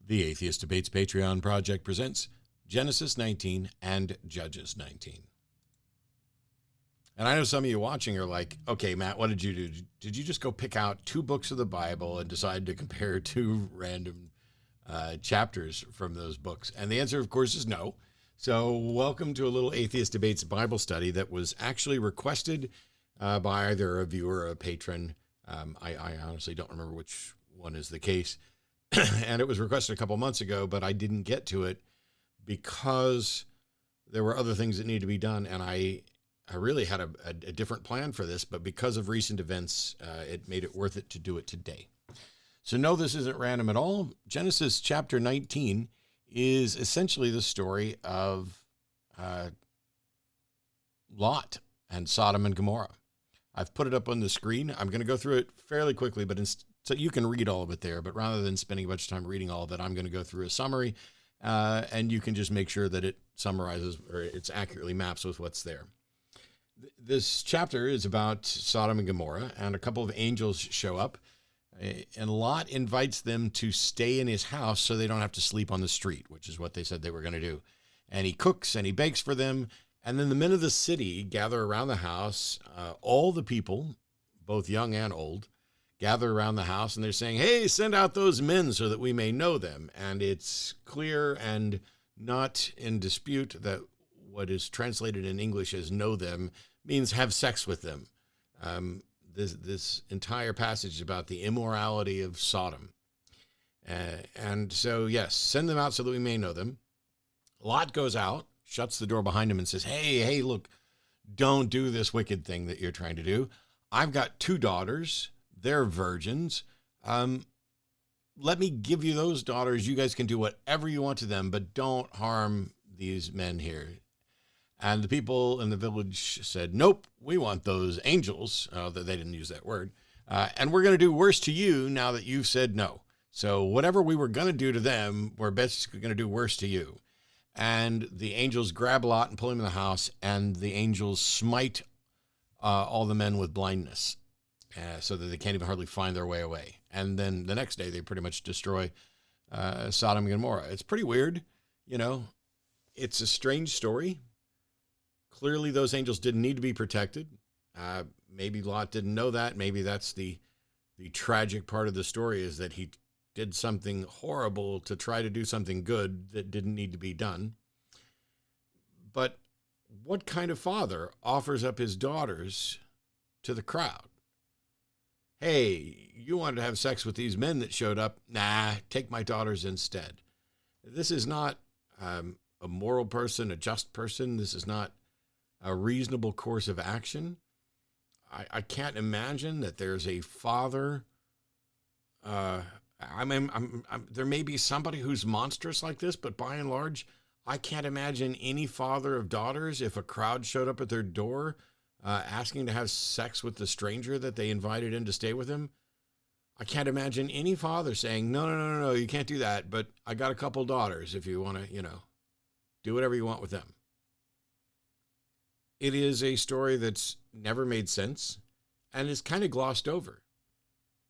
The Atheist Debates Patreon project presents Genesis 19 and Judges 19. And I know some of you watching are like, okay, Matt, what did you do? Did you just go pick out two books of the Bible and decide to compare two random chapters from those books? And the answer, of course, is no. So welcome to a little Atheist Debates Bible study that was actually requested by either a viewer or a patron. I honestly don't remember which one is the case. And it was requested a couple months ago, but I didn't get to it because there were other things that needed to be done. And I really had a different plan for this, but because of recent events, it made it worth it to do it today. So no, this isn't random at all. Genesis chapter 19 is essentially the story of Lot and Sodom and Gomorrah. I've put it up on the screen. I'm going to go through it fairly quickly, but so you can read all of it there. But rather than spending a bunch of time reading all of it, I'm going to go through a summary, and you can just make sure that it summarizes or it's accurately maps with what's there. This chapter is about Sodom and Gomorrah, and a couple of angels show up, and Lot invites them to stay in his house so they don't have to sleep on the street, which is what they said they were going to do. And he cooks and he bakes for them. And then the men of the city gather around the house. All the people, both young and old, gather around the house, and they're saying, hey, send out those men so that we may know them. And it's clear and not in dispute that what is translated in English as know them means have sex with them. This entire passage is about the immorality of Sodom. And so, yes, send them out so that we may know them. Lot goes out, shuts the door behind him and says, hey, look, don't do this wicked thing that you're trying to do. I've got two daughters. They're virgins. Let me give you those daughters. You guys can do whatever you want to them, but don't harm these men here. And the people in the village said, nope, we want those angels. They didn't use that word. And we're going to do worse to you now that you've said no. So whatever we were going to do to them, we're basically going to do worse to you. And the angels grab Lot and pull him in the house, and the angels smite all the men with blindness so that they can't even hardly find their way away. And then the next day, they pretty much destroy Sodom and Gomorrah. It's pretty weird. You know, it's a strange story. Clearly, those angels didn't need to be protected. Maybe Lot didn't know that. Maybe that's the tragic part of the story, is that he did something horrible to try to do something good that didn't need to be done. But what kind of father offers up his daughters to the crowd? Hey, you wanted to have sex with these men that showed up? Nah, take my daughters instead. This is not a moral person, a just person. This is not a reasonable course of action. I can't imagine that there's a father. There may be somebody who's monstrous like this, but by and large, I can't imagine any father of daughters, if a crowd showed up at their door asking to have sex with the stranger that they invited in to stay with him. I can't imagine any father saying, no, you can't do that, but I got a couple daughters if you want to, do whatever you want with them. It is a story that's never made sense and is kind of glossed over.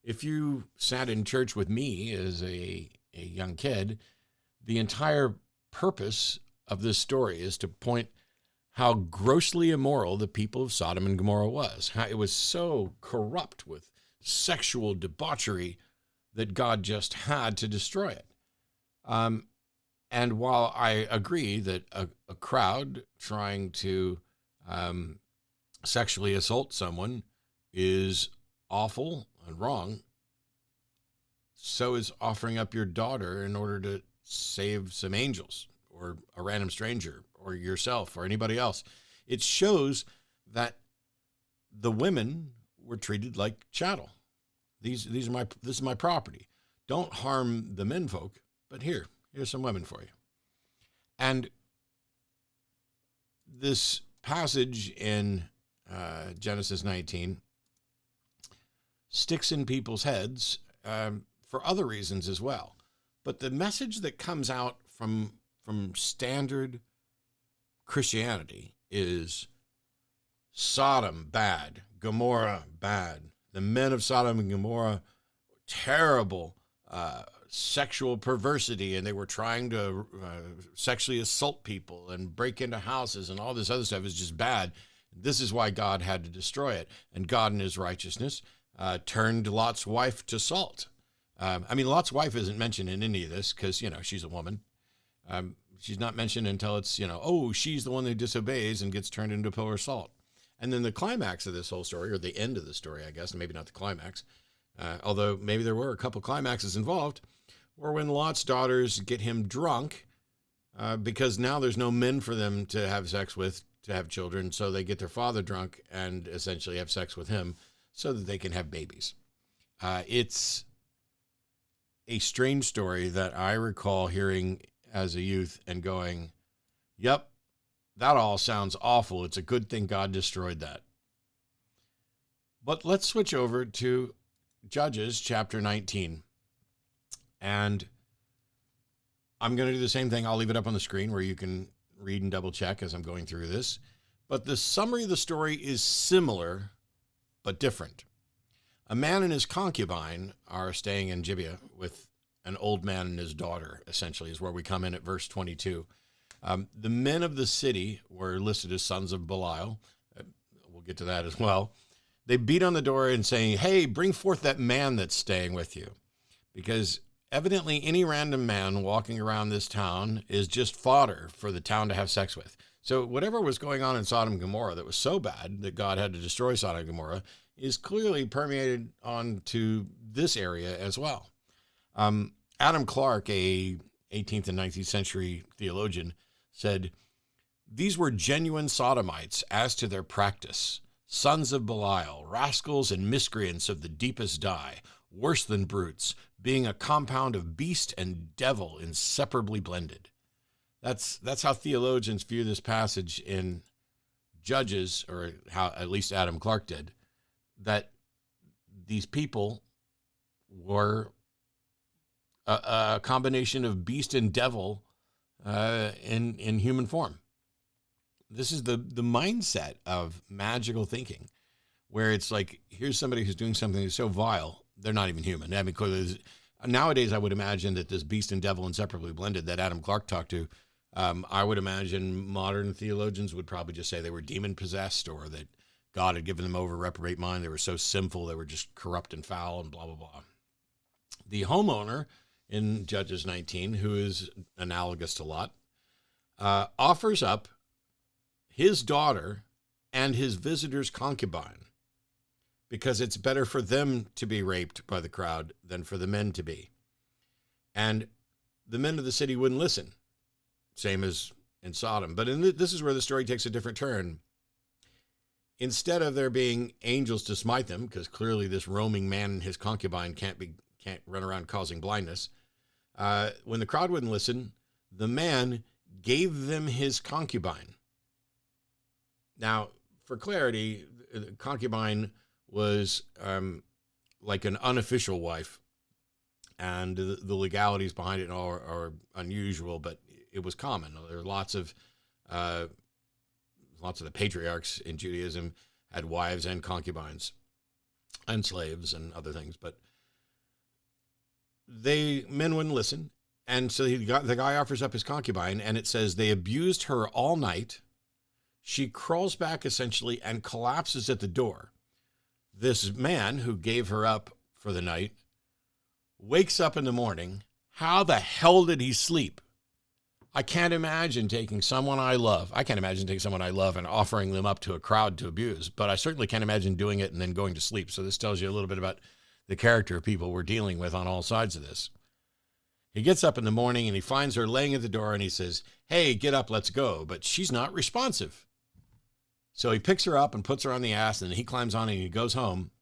If you sat in church with me as a young kid, the entire purpose of this story is to point how grossly immoral the people of Sodom and Gomorrah was, how it was so corrupt with sexual debauchery that God just had to destroy it. And while I agree that a crowd trying to sexually assault someone is awful and wrong, so is offering up your daughter in order to save some angels or a random stranger or yourself or anybody else. It shows that the women were treated like chattel. This is my property. Don't harm the menfolk, but here's some women for you. And this passage in Genesis 19 sticks in people's heads for other reasons as well. But the message that comes out from standard Christianity is Sodom, bad. Gomorrah, bad. The men of Sodom and Gomorrah, terrible. sexual perversity, and they were trying to sexually assault people and break into houses, and all this other stuff is just bad. This is why God had to destroy it. And God in his righteousness turned Lot's wife to salt. I mean, Lot's wife isn't mentioned in any of this because, she's a woman. She's not mentioned until it's, oh, she's the one who disobeys and gets turned into a pillar of salt. And then the climax of this whole story, or the end of the story, I guess, maybe not the climax, although maybe there were a couple climaxes involved, were when Lot's daughters get him drunk because now there's no men for them to have sex with, to have children, so they get their father drunk and essentially have sex with him so that they can have babies. It's a strange story that I recall hearing as a youth and going, yep, that all sounds awful. It's a good thing God destroyed that. But let's switch over to Judges chapter 19. And I'm going to do the same thing. I'll leave it up on the screen where you can read and double check as I'm going through this. But the summary of the story is similar, but different. A man and his concubine are staying in Gibeah with an old man and his daughter, essentially, is where we come in at verse 22. The men of the city were listed as sons of Belial. We'll get to that as well. They beat on the door and saying, hey, bring forth that man that's staying with you. Because evidently any random man walking around this town is just fodder for the town to have sex with. So whatever was going on in Sodom and Gomorrah that was so bad that God had to destroy Sodom and Gomorrah is clearly permeated onto this area as well. Adam Clarke, a 18th and 19th century theologian, said, these were genuine sodomites as to their practice, sons of Belial, rascals and miscreants of the deepest dye, worse than brutes, being a compound of beast and devil inseparably blended. That's how theologians view this passage in Judges, or how at least Adam Clarke did, that these people were a combination of beast and devil in human form. This is the mindset of magical thinking, where it's like, here's somebody who's doing something that's so vile, they're not even human. I mean, clearly, nowadays, I would imagine that this beast and devil inseparably blended that Adam Clarke talked to, I would imagine modern theologians would probably just say they were demon-possessed, or that God had given them over reprobate mind. They were so sinful, they were just corrupt and foul and blah, blah, blah. The homeowner in Judges 19, who is analogous to Lot, offers up his daughter and his visitor's concubine because it's better for them to be raped by the crowd than for the men to be. And the men of the city wouldn't listen, same as in Sodom. But this is where the story takes a different turn. Instead of there being angels to smite them, because clearly this roaming man and his concubine can't run around causing blindness, when the crowd wouldn't listen, the man gave them his concubine. Now, for clarity, the concubine was like an unofficial wife, and the legalities behind it all are unusual, but it was common. There are lots of the patriarchs in Judaism had wives and concubines and slaves and other things, but men wouldn't listen. And so the guy offers up his concubine, and it says they abused her all night. She crawls back essentially and collapses at the door. This man who gave her up for the night wakes up in the morning. How the hell did he sleep? I can't imagine taking someone I love. I can't imagine taking someone I love and offering them up to a crowd to abuse, but I certainly can't imagine doing it and then going to sleep. So this tells you a little bit about the character of people we're dealing with on all sides of this. He gets up in the morning and he finds her laying at the door and he says, hey, get up, let's go. But she's not responsive. So he picks her up and puts her on the ass, and he climbs on and he goes home,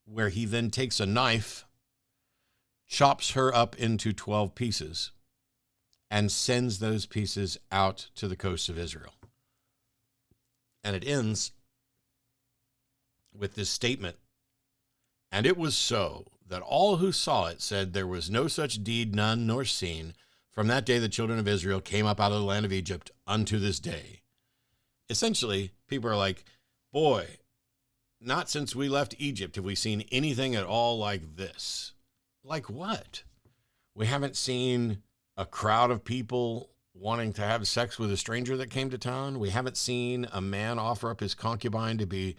where he then takes a knife, chops her up into 12 pieces, and sends those pieces out to the coast of Israel. And it ends with this statement, and it was so that all who saw it said there was no such deed, none nor seen. From that day the children of Israel came up out of the land of Egypt unto this day. Essentially, people are like, boy, not since we left Egypt have we seen anything at all like this. Like what? We haven't seen a crowd of people wanting to have sex with a stranger that came to town. We haven't seen a man offer up his concubine to be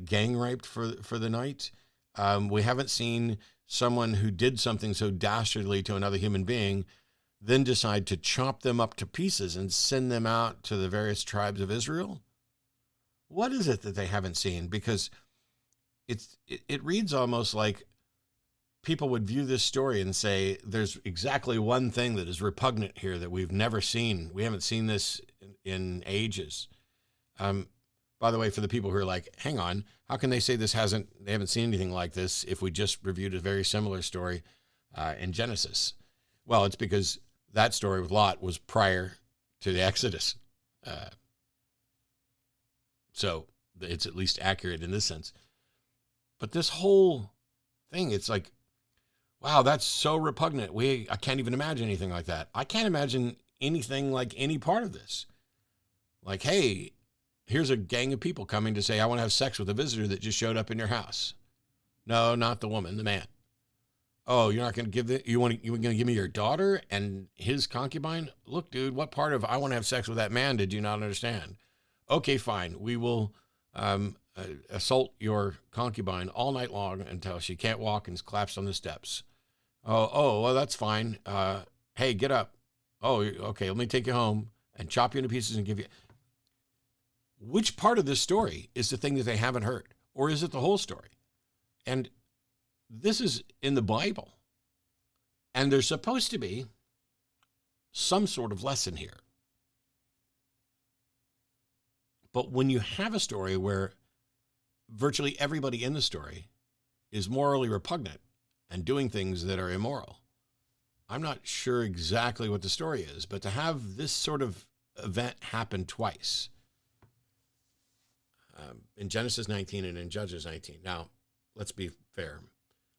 gang raped for the night. We haven't seen someone who did something so dastardly to another human being then decide to chop them up to pieces and send them out to the various tribes of Israel. What is it that they haven't seen? Because it reads almost like people would view this story and say, there's exactly one thing that is repugnant here that we've never seen. We haven't seen this in ages. By the way, for the people who are like, hang on, how can they say they haven't seen anything like this if we just reviewed a very similar story in Genesis? Well, it's because that story with Lot was prior to the Exodus. So it's at least accurate in this sense. But this whole thing, it's like, wow, that's so repugnant. I can't even imagine anything like that. I can't imagine anything like any part of this. Like, hey, here's a gang of people coming to say, I want to have sex with a visitor that just showed up in your house. No, not the woman, the man. Oh, you're not going to give you going to give me your daughter and his concubine? Look, dude, what part of I want to have sex with that man did you not understand? Okay, fine. We will assault your concubine all night long until she can't walk and is collapsed on the steps. Oh, well, that's fine. Hey, get up. Oh, okay, let me take you home and chop you into pieces and give you. Which part of this story is the thing that they haven't heard? Or is it the whole story? And this is in the Bible. And there's supposed to be some sort of lesson here. But when you have a story where virtually everybody in the story is morally repugnant and doing things that are immoral, I'm not sure exactly what the story is, but to have this sort of event happen twice, in Genesis 19 and in Judges 19. Now, let's be fair.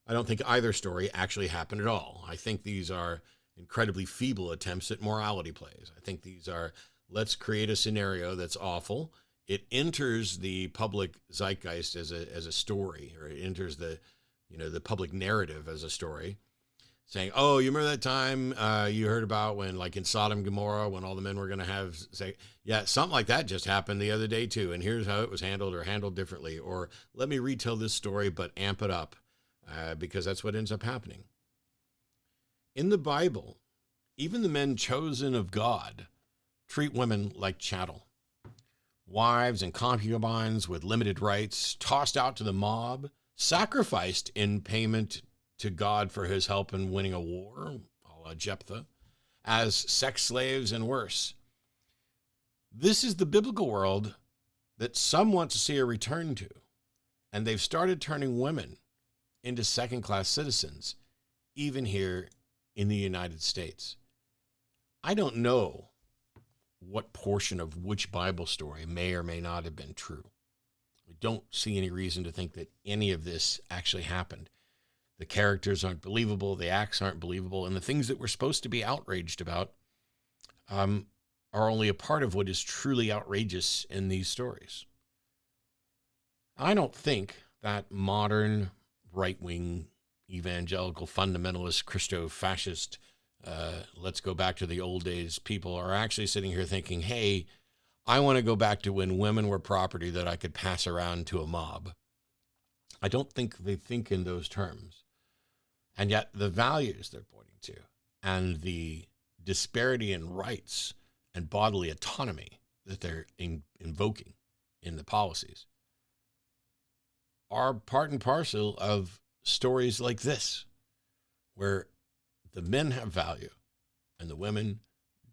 I don't think either story actually happened at all. I think these are incredibly feeble attempts at morality plays. I think these are, let's create a scenario that's awful. It enters the public zeitgeist as a story, or it enters the public narrative as a story, saying, oh, you remember that time you heard about when, like in Sodom and Gomorrah, when all the men were going to say, yeah, something like that just happened the other day too, and here's how it was handled or handled differently. Or let me retell this story, but amp it up, because that's what ends up happening. In the Bible, even the men chosen of God treat women like chattel. Wives and concubines with limited rights, tossed out to the mob, sacrificed in payment to God for his help in winning a war, a la Jephthah, as sex slaves and worse. This is the biblical world that some want to see a return to, and they've started turning women into second-class citizens, even here in the United States. I don't know what portion of which Bible story may or may not have been true. I don't see any reason to think that any of this actually happened. The characters aren't believable, the acts aren't believable, and the things that we're supposed to be outraged about are only a part of what is truly outrageous in these stories. I don't think that modern right-wing evangelical fundamentalist Christo-fascist let's go back to the old days people are actually sitting here thinking, hey, I want to go back to when women were property that I could pass around to a mob. I don't think they think in those terms. And yet the values they're pointing to and the disparity in rights and bodily autonomy that they're invoking in the policies are part and parcel of stories like this, where the men have value and the women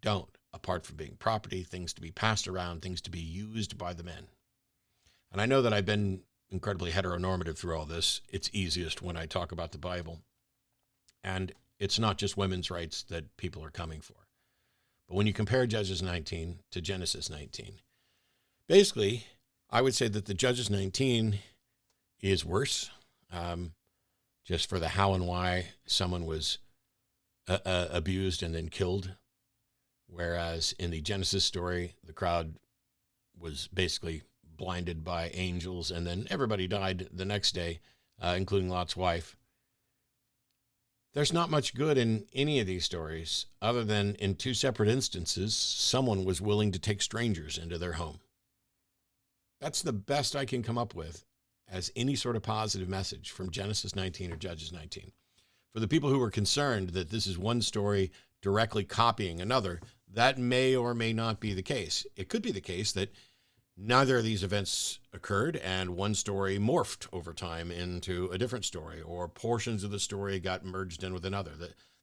don't, apart from being property, things to be passed around, things to be used by the men. And I know that I've been incredibly heteronormative through all this. It's easiest when I talk about the Bible. And it's not just women's rights that people are coming for. But when you compare Judges 19 to Genesis 19, basically, I would say that the Judges 19 is worse, just for the how and why someone was abused and then killed. Whereas in the Genesis story, the crowd was basically blinded by angels, and then everybody died the next day, including Lot's wife. There's not much good in any of these stories other than in two separate instances, someone was willing to take strangers into their home. That's the best I can come up with as any sort of positive message from Genesis 19 or Judges 19. For the people who are concerned that this is one story directly copying another, that may or may not be the case. It could be the case that neither of these events occurred and one story morphed over time into a different story, or portions of the story got merged in with another.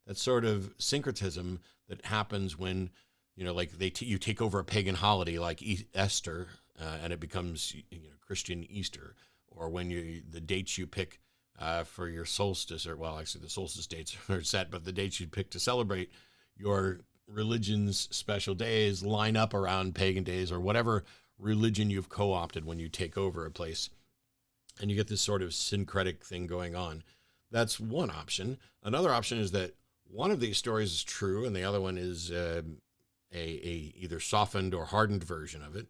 That sort of syncretism that happens when, like you take over a pagan holiday like Esther, and it becomes Christian Easter, or when the dates you pick for your solstice, or well, actually the solstice dates are set, but the dates you pick to celebrate your religion's special days line up around pagan days, or whatever religion you've co-opted when you take over a place, and you get this sort of syncretic thing going on. That's one option. Another option is that one of these stories is true and the other one is a either softened or hardened version of it.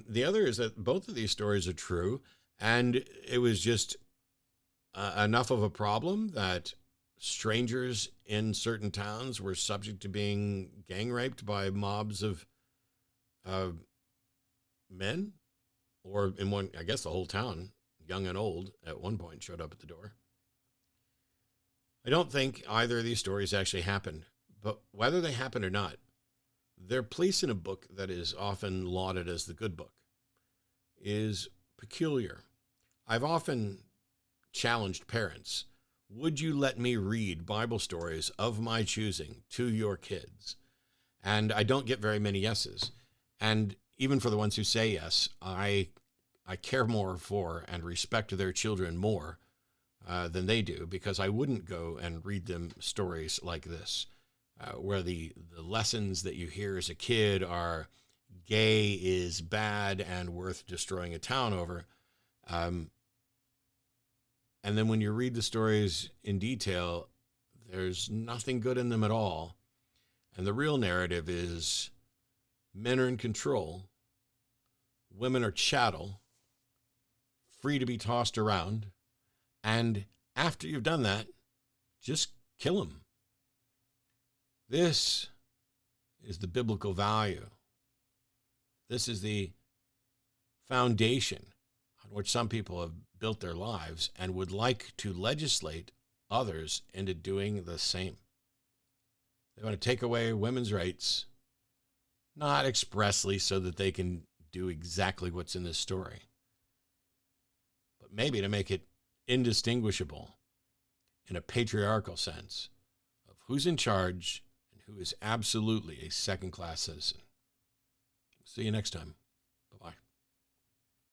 The other is that both of these stories are true, and it was just enough of a problem that strangers in certain towns were subject to being gang raped by mobs of men, or in one, I guess the whole town, young and old, at one point showed up at the door. I don't think either of these stories actually happened, but whether they happened or not, their place in a book that is often lauded as the good book is peculiar. I've often challenged parents, would you let me read Bible stories of my choosing to your kids? And I don't get very many yeses. And even for the ones who say yes, I care more for and respect their children more than they do, because I wouldn't go and read them stories like this, where the lessons that you hear as a kid are gay is bad and worth destroying a town over. And then when you read the stories in detail, there's nothing good in them at all. And the real narrative is men are in control, women are chattel, free to be tossed around, and after you've done that, just kill them. This is the biblical value. This is the foundation on which some people have built their lives and would like to legislate others into doing the same. They want to take away women's rights, not expressly so that they can do exactly what's in this story, but maybe to make it indistinguishable in a patriarchal sense of who's in charge and who is absolutely a second-class citizen. See you next time.